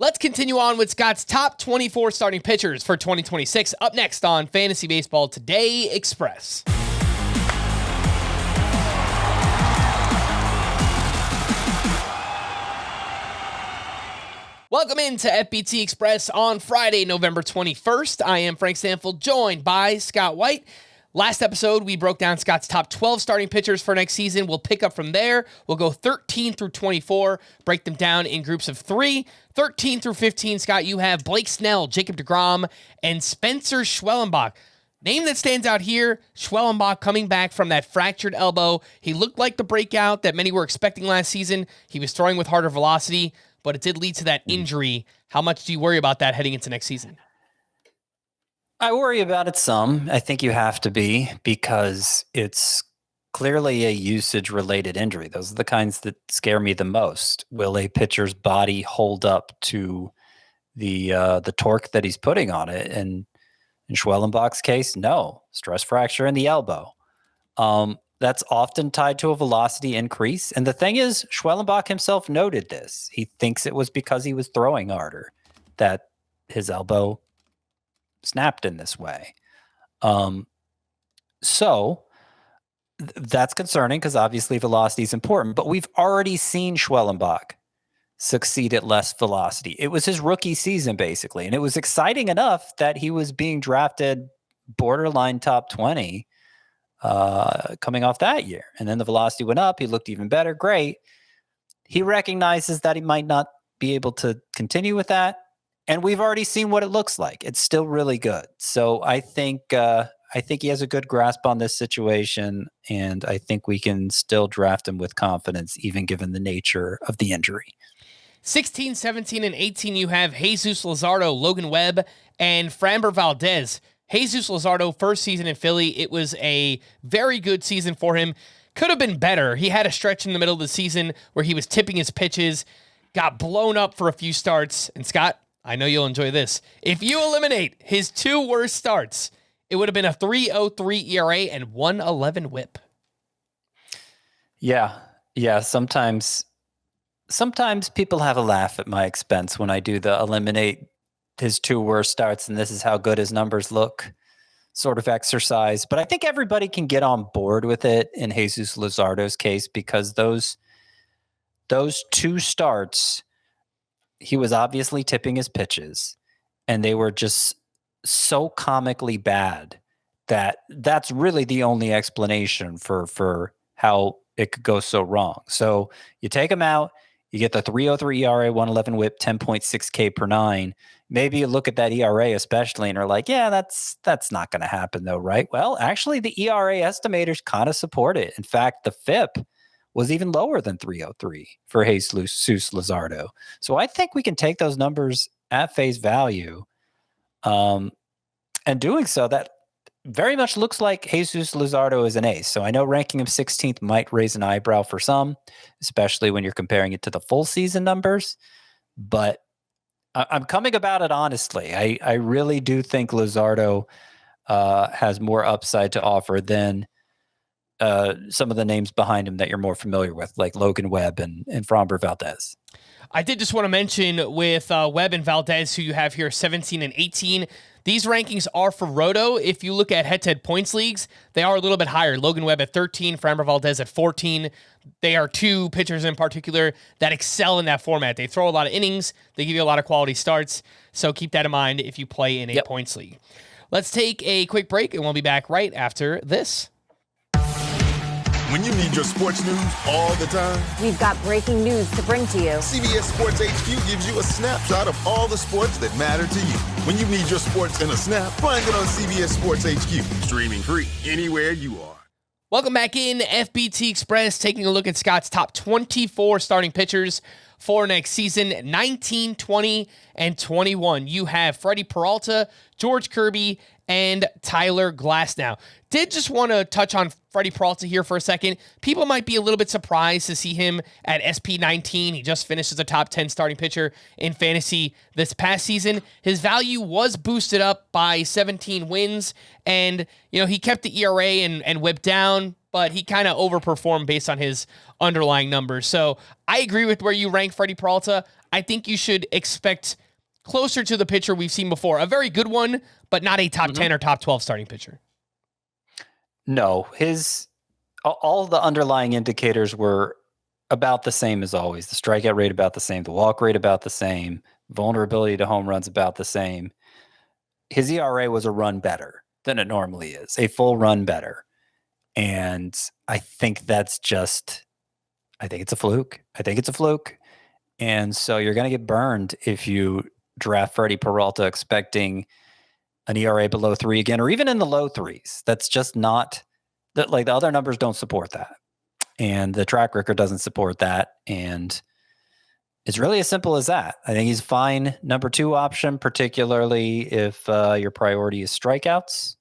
Let's continue on with Scott's top 24 starting pitchers for 2026. Up next on Fantasy Baseball Today Express. Welcome into FBT Express on Friday, November 21st. I am Frank Stanfield, joined by Scott White. Last episode, we broke down Scott's top 12 starting pitchers for next season. We'll pick up from there. We'll go 13 through 24, break them down in groups of 3. 13 through 15, Scott, you have Blake Snell, Jacob deGrom, and Spencer Schwellenbach. Name that stands out here, Schwellenbach coming back from that fractured elbow. He looked like the breakout that many were expecting last season. He was throwing with harder velocity, but it did lead to that injury. How much do you worry about that heading into next season? I worry about it some. I think you have to be, because it's clearly a usage-related injury. Those are the kinds that scare me the most. Will a pitcher's body hold up to the torque that he's putting on it? And in Schwellenbach's case, no. Stress fracture in the elbow. That's often tied to a velocity increase. And the thing is, Schwellenbach himself noted this. He thinks it was because he was throwing harder that his elbow snapped in this way. So that's concerning, because obviously velocity is important, but we've already seen Schwellenbach succeed at less velocity. It was his rookie season, basically, and it was exciting enough that he was being drafted borderline top 20 coming off that year. And then the velocity went up. He looked even better. Great. He recognizes that he might not be able to continue with that. And we've already seen what it looks like. It's still really good. So I think he has a good grasp on this situation, and I think we can still draft him with confidence, even given the nature of the injury. 16, 17, and 18, you have Jesus Luzardo, Logan Webb, and Framber Valdez. Jesus Luzardo, first season in Philly. It was a very good season for him. Could have been better. He had a stretch in the middle of the season where he was tipping his pitches, got blown up for a few starts. And Scott, I know you'll enjoy this. If you eliminate his 2 worst starts, it would have been a 3.03 ERA and 1.11 WHIP. Yeah. Sometimes people have a laugh at my expense when I do the eliminate his 2 worst starts, and this is how good his numbers look sort of exercise. But I think everybody can get on board with it in Jesus Luzardo's case, because those 2 starts, he was obviously tipping his pitches, and they were just so comically bad that that's really the only explanation for how it could go so wrong. So you take him out, you get the 3.03 ERA, 1.11 WHIP, 10.6 K per 9. Maybe you look at that ERA especially and are like, yeah, that's not going to happen though, right? Well, actually the ERA estimators kind of support it. In fact, the FIP was even lower than 3.03 for Jesus Luzardo. So I think we can take those numbers at face value. And doing so, that very much looks like Jesus Luzardo is an ace. So I know ranking him 16th might raise an eyebrow for some, especially when you're comparing it to the full season numbers. But I'm coming about it honestly. I really do think Luzardo has more upside to offer than some of the names behind him that you're more familiar with, like Logan Webb and Framber Valdez. I did just want to mention with Webb and Valdez, who you have here, 17 and 18, these rankings are for Roto. If you look at head-to-head points leagues, they are a little bit higher. Logan Webb at 13, Framber Valdez at 14. They are 2 pitchers in particular that excel in that format. They throw a lot of innings. They give you a lot of quality starts. So keep that in mind if you play in a points league. Let's take a quick break, and we'll be back right after this. When you need your sports news all the time, we've got breaking news to bring to you. CBS Sports HQ gives you a snapshot of all the sports that matter to you. When you need your sports in a snap, find it on CBS Sports HQ, streaming free anywhere you are. Welcome back in FBT Express, taking a look at Scott's top 24 starting pitchers for next season, 19, 20, and 21. You have Freddy Peralta, George Kirby, and Tyler Glasnow. Did just want to touch on Freddy Peralta here for a second. People might be a little bit surprised to see him at SP19. He just finished as a top 10 starting pitcher in fantasy this past season. His value was boosted up by 17 wins, and he kept the ERA and whip down, but he kind of overperformed based on his underlying numbers. So I agree with where you rank Freddy Peralta. I think you should expect closer to the pitcher we've seen before. A very good one, but not a top 10 or top 12 starting pitcher. No, all the underlying indicators were about the same as always. The strikeout rate about the same, the walk rate about the same, vulnerability to home runs about the same. His ERA was a run better than it normally is, a full run better. And I think it's a fluke. And so you're going to get burned if you draft Freddy Peralta expecting an ERA below 3 again, or even in the low 3s. That's just not that. Like, the other numbers don't support that, and the track record doesn't support that. And it's really as simple as that. I think he's a fine number 2 option, particularly if your priority is strikeouts,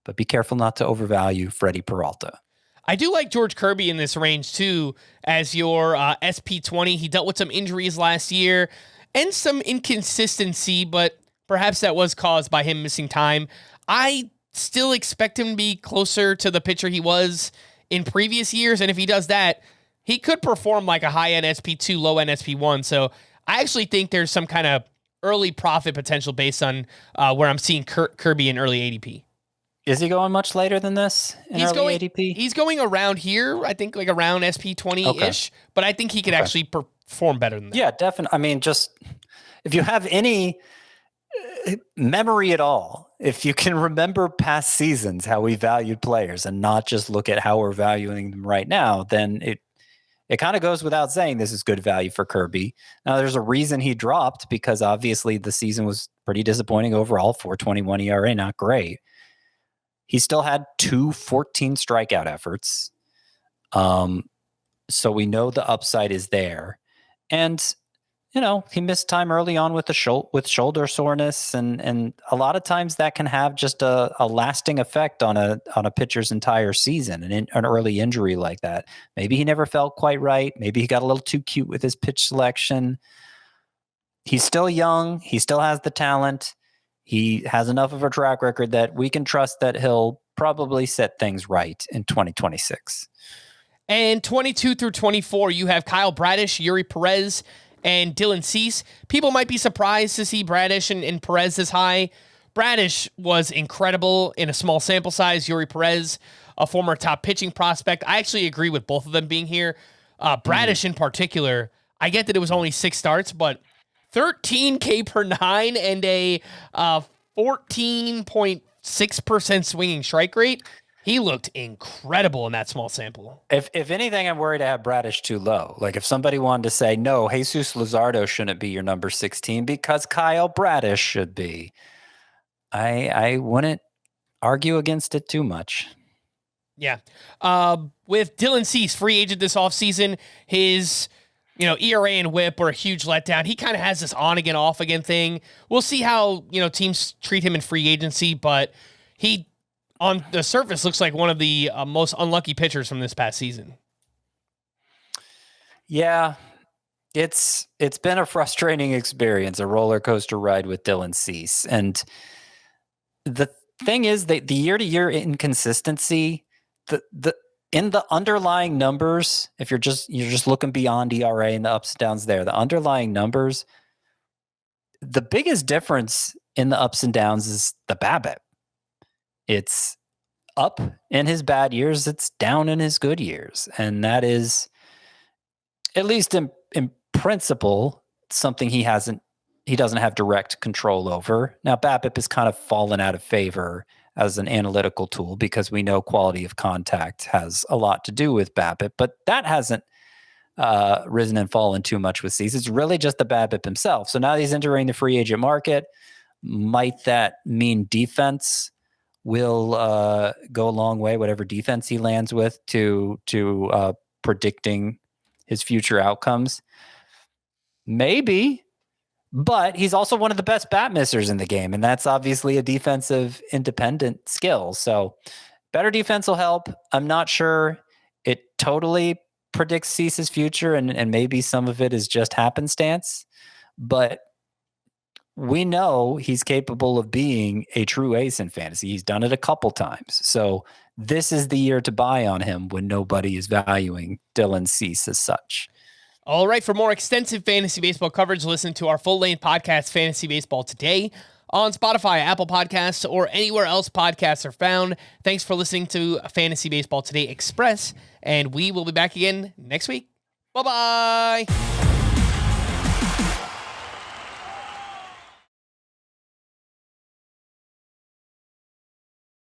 but be careful not to overvalue Freddy Peralta. I do like George Kirby in this range too as your SP20. He dealt with some injuries last year and some inconsistency, but perhaps that was caused by him missing time. I still expect him to be closer to the pitcher he was in previous years, and if he does that, he could perform like a high-end SP2, low-end SP1. So I actually think there's some kind of early profit potential based on where I'm seeing Kirby in early ADP. Is he going much later than this in early ADP? He's going around here, I think, like around SP20-ish, but I think he could actually perform better than that. Yeah, definitely. I mean, just if you have any memory at all, if you can remember past seasons, how we valued players and not just look at how we're valuing them right now, then it kind of goes without saying this is good value for Kirby. Now, there's a reason he dropped, because obviously the season was pretty disappointing overall. 4.21 ERA, not great. He still had 2 14 strikeout efforts. So we know the upside is there. And, he missed time early on with shoulder soreness. And a lot of times that can have just a lasting effect on a pitcher's entire season, an early injury like that. Maybe he never felt quite right. Maybe he got a little too cute with his pitch selection. He's still young. He still has the talent. He has enough of a track record that we can trust that he'll probably set things right in 2026. And 22 through 24, you have Kyle Bradish, Yuri Perez, and Dylan Cease. People might be surprised to see Bradish and Perez this high. Bradish was incredible in a small sample size. Yuri Perez, a former top pitching prospect. I actually agree with both of them being here. Bradish in particular, I get that it was only 6 starts, but 13 K per 9 and a 14.6% swinging strike rate. He looked incredible in that small sample. If anything, I'm worried I have Bradish too low. Like, if somebody wanted to say, no, Jesus Luzardo shouldn't be your number 16 because Kyle Bradish should be, I wouldn't argue against it too much. Yeah. With Dylan Cease, free agent this offseason, his ERA and WHIP were a huge letdown. He kind of has this on again, off again thing. We'll see how, teams treat him in free agency, but he, on the surface, looks like one of the most unlucky pitchers from this past season. Yeah, it's been a frustrating experience, a roller coaster ride with Dylan Cease. And the thing is that the year-to-year inconsistency, in the underlying numbers, if you're just looking beyond ERA and the ups and downs there, the underlying numbers, the biggest difference in the ups and downs is the BABIP. It's up in his bad years, it's down in his good years. And that is, at least in principle, something he doesn't have direct control over. Now, BABIP has kind of fallen out of favor as an analytical tool because we know quality of contact has a lot to do with BABIP, but that hasn't risen and fallen too much with Cease. It's really just the BABIP himself. So now he's entering the free agent market. Might that mean defense will go a long way, whatever defense he lands with, to predicting his future outcomes? Maybe. But he's also one of the best bat missers in the game, and that's obviously a defensive independent skill. So better defense will help. I'm not sure it totally predicts Cease's future, and maybe some of it is just happenstance. But we know he's capable of being a true ace in fantasy. He's done it a couple times. So this is the year to buy on him when nobody is valuing Dylan Cease as such. All right, for more extensive fantasy baseball coverage, listen to our full-length podcast, Fantasy Baseball Today, on Spotify, Apple Podcasts, or anywhere else podcasts are found. Thanks for listening to Fantasy Baseball Today Express, and we will be back again next week. Bye-bye.